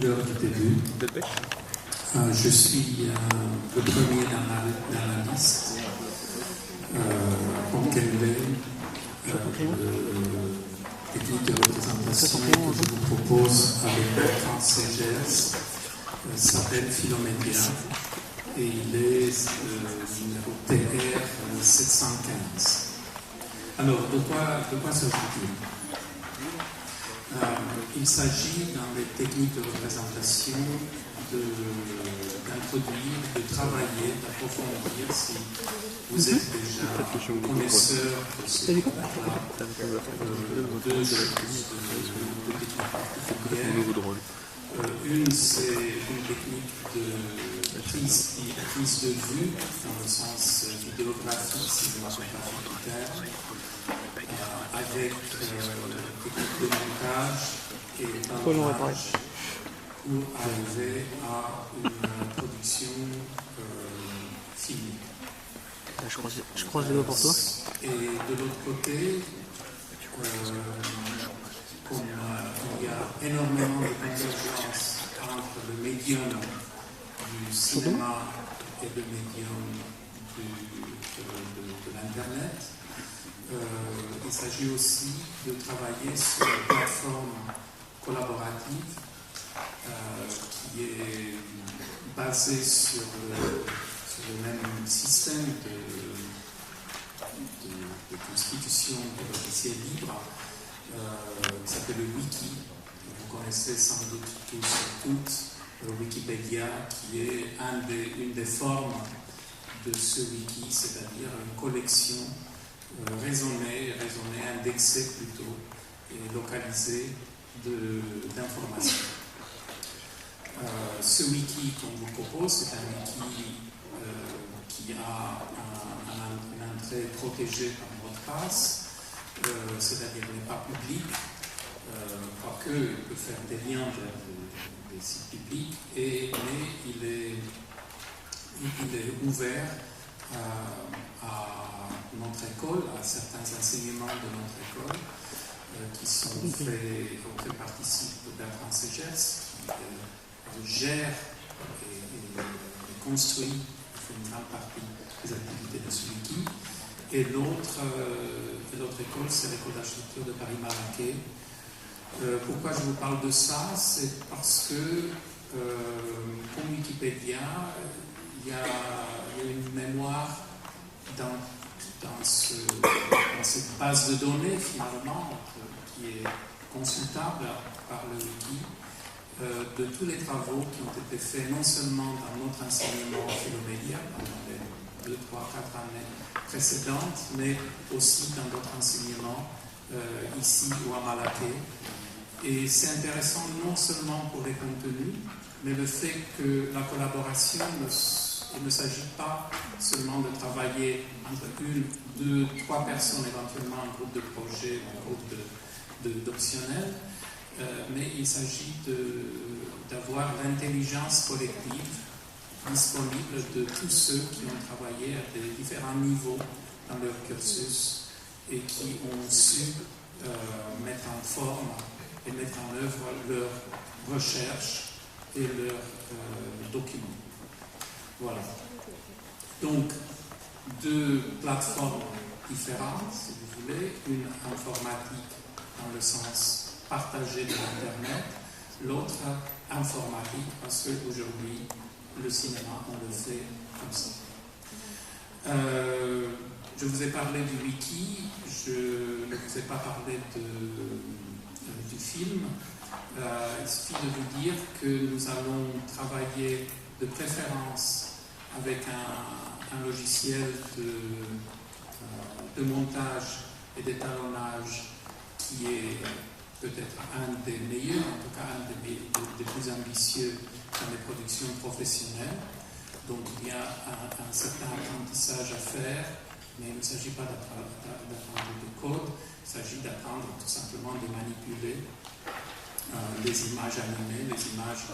l'heure du début. Je suis le premier dans la liste. Onkelwe, le technique de représentation que je vous propose avec Bertrand Segers s'appelle Philomédia et il est numéro TR 715. Alors, de quoi s'agit-il? Il s'agit dans les techniques de représentation d'introduire, de travailler, d'approfondir, si vous êtes déjà connaisseur de ce technique-là, deux choses de techniques particulières. Une, c'est une technique de prise de vue, dans le sens vidéographique, cinématographique du terme, avec technique de montage et d'enregistrage pour arriver à une production filmique. Je croise les doigts pour toi. Et de l'autre côté, comme il y a énormément de convergence entre le médium du cinéma et le médium de l'Internet, il s'agit aussi de travailler sur une plateforme collaborative qui est basée sur le même système de constitution de logiciels libres qui s'appelle le Wiki. Vous connaissez sans doute tous et toutes Wikipédia, qui est une des formes de ce wiki, c'est-à-dire une collection raisonnée, indexée plutôt, et localisée d'informations. Ce wiki qu'on vous propose, c'est un wiki qui a une entrée protégée par mot de passe, c'est-à-dire n'est pas public, quoique il peut faire des liens vers des sites publics, mais il est ouvert à notre école, à certains enseignements de notre école, qui sont faits, auxquels participe Bertrand Segers, qui gère et construit, fait une grande partie des activités de ce wiki. Et l'autre école, c'est l'école d'architecture de Paris-Malaquais. Pourquoi je vous parle de ça? C'est parce que, comme Wikipédia, il y a une mémoire dans cette base de données, finalement, qui est consultable par le wiki, de tous les travaux qui ont été faits, non seulement dans notre enseignement Philomédia, pendant les 2, 3, 4 années précédentes, mais aussi dans d'autres enseignements ici ou à Malaquais. Et c'est intéressant non seulement pour les contenus, mais le fait que la collaboration, il ne s'agit pas seulement de travailler entre 1, 2, 3 personnes, éventuellement un groupe de projet, un groupe d'optionnels, mais il s'agit d'avoir l'intelligence collective disponible de tous ceux qui ont travaillé à des différents niveaux dans leur cursus et qui ont su mettre en forme et mettre en œuvre leurs recherches et leurs documents. Voilà. Donc, deux plateformes différentes, si vous voulez, une informatique dans le sens partagé de l'Internet, l'autre informatique parce qu'aujourd'hui, le cinéma, on le fait comme ça. Je vous ai parlé du wiki, je ne vous ai pas parlé du film. Il suffit de vous dire que nous allons travailler de préférence avec un logiciel de montage et d'étalonnage qui est peut-être un des meilleurs, en tout cas un des plus ambitieux dans les productions professionnelles. Donc il y a un certain apprentissage à faire, mais il ne s'agit pas d'apprendre du code, il s'agit d'apprendre tout simplement de manipuler les images animées, les images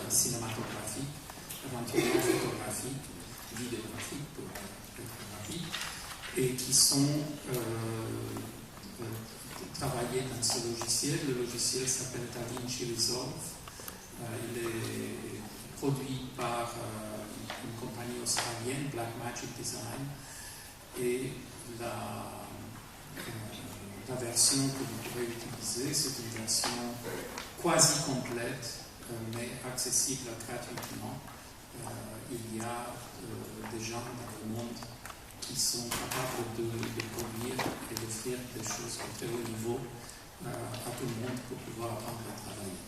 cinématographiques, éventuellement photographiques, vidéographiques pour être rapide, et qui sont travaillées dans ce logiciel. Le logiciel s'appelle DaVinci Resolve Il est produit par une compagnie australienne, Blackmagic Design, et la version que vous pourrez utiliser, c'est une version quasi complète, mais accessible gratuitement. Il y a des gens dans le monde qui sont capables de produire et d'offrir des choses de très haut niveau à tout le monde pour pouvoir apprendre à travailler.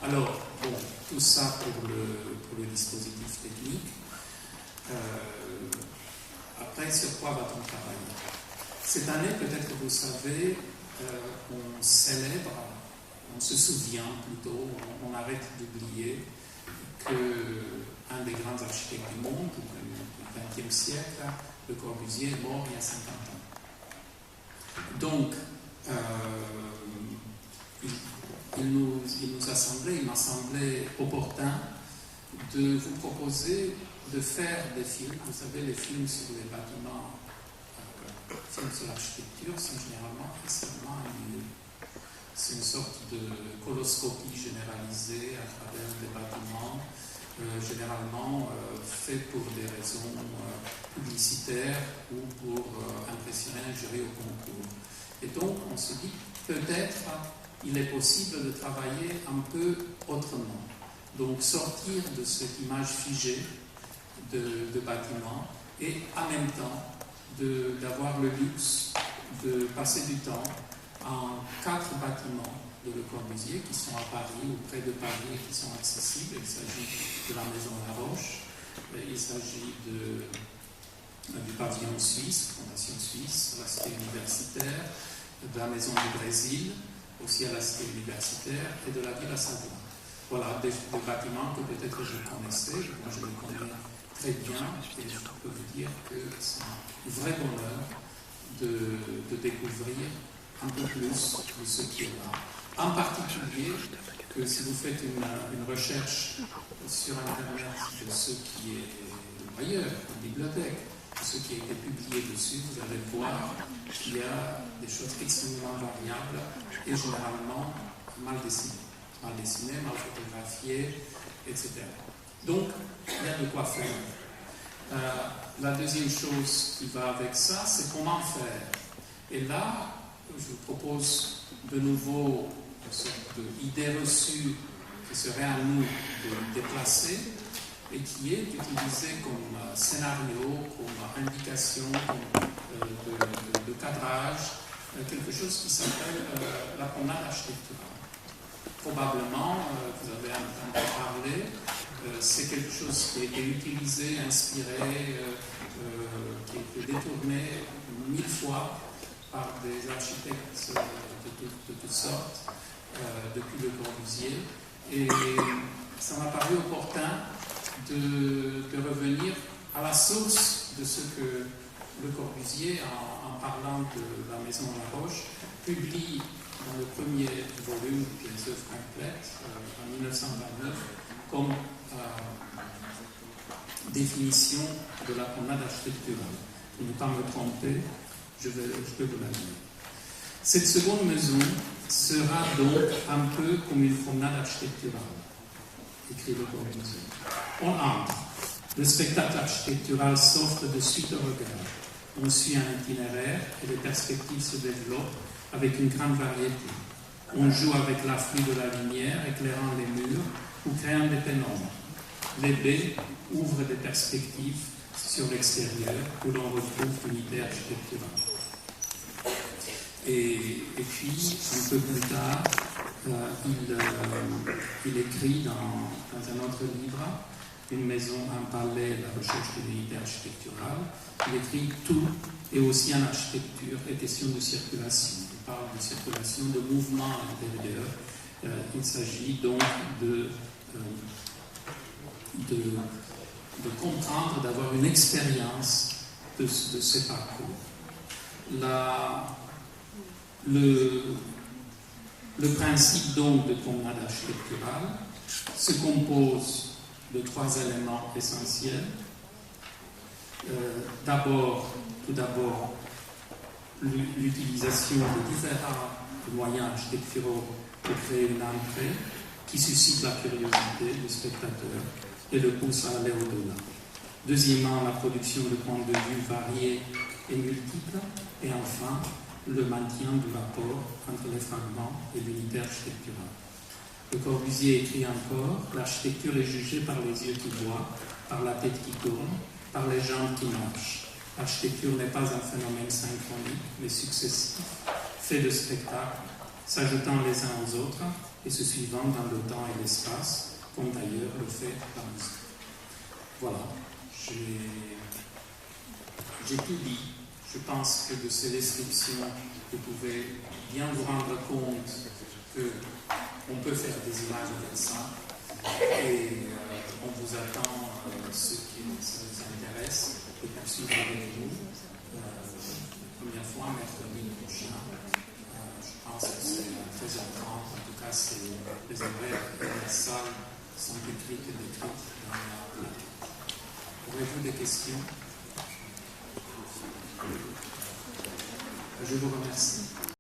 Alors, bon, tout ça pour le dispositif technique. Après, sur quoi va-t-on travailler? Cette année, peut-être que vous savez, on célèbre, on se souvient plutôt, on arrête d'oublier qu'un des grands architectes du monde, du XXe siècle, Le Corbusier, est mort il y a 50 ans. Donc, il m'a semblé opportun de vous proposer de faire des films. Vous savez, les films sur les bâtiments, films sur l'architecture, sont généralement extrêmement ennuyeux. C'est une sorte de coloscopie généralisée à travers des bâtiments, généralement fait pour des raisons publicitaires ou pour impressionner un jury au concours. Et donc, on se dit, peut-être, il est possible de travailler un peu autrement. Donc, sortir de cette image figée de bâtiments et en même temps d'avoir le luxe de passer du temps en 4 bâtiments de Le Corbusier qui sont à Paris ou près de Paris et qui sont accessibles. Il s'agit de la Maison Laroche, il s'agit du pavillon suisse, Fondation Suisse, la cité universitaire, de la Maison du Brésil, aussi à la cité universitaire, et de la ville à Savoie. Voilà, des bâtiments que peut-être je connaissais, moi je les connais très bien, et je peux vous dire que c'est un vrai bonheur de découvrir un peu plus de ce qui est là. En particulier, que si vous faites une recherche sur Internet de ce qui est ailleurs, en bibliothèque, de ce qui a été publié dessus, vous allez voir qu'il y a des choses extrêmement variables et généralement mal dessinées, mal photographiées, etc. Donc, il y a de quoi faire. La deuxième chose qui va avec ça, c'est comment faire. Et là, je vous propose de nouveau une sorte d'idée reçue qui serait à nous de déplacer et qui est utilisée comme scénario, comme indication, comme de cadrage, quelque chose qui s'appelle la promenade architecturale. Probablement, vous avez entendu parler, c'est quelque chose qui a été utilisé, inspiré, qui a été détourné 1000 fois par des architectes de toutes sortes depuis Le Corbusier. Et ça m'a paru opportun de revenir à la source de ce que Le Corbusier, en parlant de la Maison Laroche, publie dans le premier volume des œuvres complètes en 1929 comme définition de la promenade architecturale. Pour ne pas me tromper, je peux vous la lire. Cette seconde maison sera donc un peu comme une promenade architecturale, écrit Le Corbusier. On entre. Le spectacle architectural s'offre de suite au regard. On suit un itinéraire et les perspectives se développent avec une grande variété. On joue avec l'afflux de la lumière, éclairant les murs ou créant des pénombres. Les baies ouvrent des perspectives sur l'extérieur où l'on retrouve l'unité architecturale. Et puis, un peu plus tard, il écrit dans un autre livre, Une maison, un palais, la recherche de l'unité architecturale. Il écrit tout, et aussi en architecture, et question de circulation. Il parle de circulation, de mouvement à l'intérieur. Il s'agit donc de comprendre, d'avoir une expérience de ces parcours. Le principe donc de promenade architecturale se compose de 3 éléments essentiels. Tout d'abord, l'utilisation de différents moyens architecturaux pour créer une entrée qui suscite la curiosité du spectateur et le pousse à aller au-delà. Deuxièmement, la production de points de vue variés et multiples. Et enfin, le maintien du rapport entre les fragments et l'unité architecturale. Le Corbusier écrit encore: l'architecture est jugée par les yeux qui voient, par la tête qui tourne, par les jambes qui marchent. L'architecture n'est pas un phénomène synchronique, mais successif, fait de spectacles, s'ajoutant les uns aux autres et se suivant dans le temps et l'espace, comme d'ailleurs le fait la musique. Voilà, j'ai tout dit. Je pense que de ces descriptions, vous pouvez bien vous rendre compte qu'on peut faire des images avec ça. Et on vous attend, ceux qui ça vous intéresse, de poursuivre avec nous. Première fois, mercredi prochain. Je pense que c'est à 13h30. En tout cas, c'est les horaires et les salles sont décrites et décrites dans la plaque. Aurez-vous des questions? Je vous remercie.